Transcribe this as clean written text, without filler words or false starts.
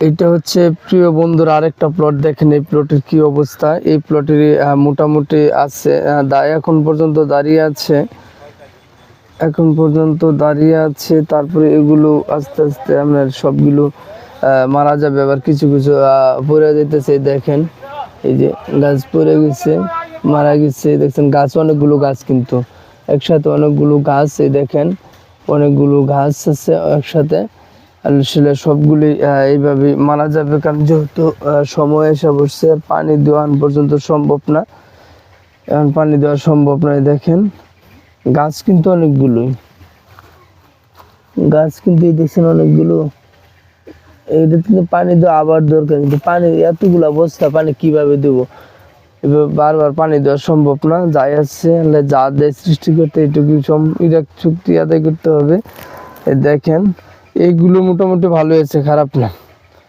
এটা হচ্ছে প্রিয় বন্ধুরা আরেকটা প্লট, দেখেন এই প্লটের কি অবস্থা। এই প্লটের মোটামুটি আছে এখন পর্যন্ত দাঁড়িয়ে আছে, তারপরে এগুলো আস্তে আস্তে আপনার সবগুলো মারা যাবে, আবার কিছু কিছু পড়ে যেতেছে। দেখেন এই যে গাছ পড়ে গেছে, মারা গেছে, দেখছেন গাছ অনেকগুলো গাছ, কিন্তু একসাথে অনেকগুলো গাছ, এই দেখেন অনেকগুলো গাছ আছে একসাথে, আসলে সবগুলি এইভাবে মারা যাবে, কারণ যেহেতু সময় এসে বসছে, পানি দেওয়া পর্যন্ত সম্ভব না, এখন পানি দেওয়া সম্ভব নয়। দেখেন গাছ কিন্তু অনেকগুলোই, গাছ কিন্তু দেখছেন অনেকগুলো, এইটা কিন্তু পানি দেওয়া আবার দরকার, কিন্তু পানি এতগুলো অবস্থা পানি কিভাবে দেবো, এভাবে বারবার পানি দেওয়া সম্ভব না। যাই আছে যা দেয় সৃষ্টি করতে এইটুকু চুক্তি আদায় করতে হবে। দেখেন এইগুলো মোটামুটি ভালো হয়েছে, খারাপ না।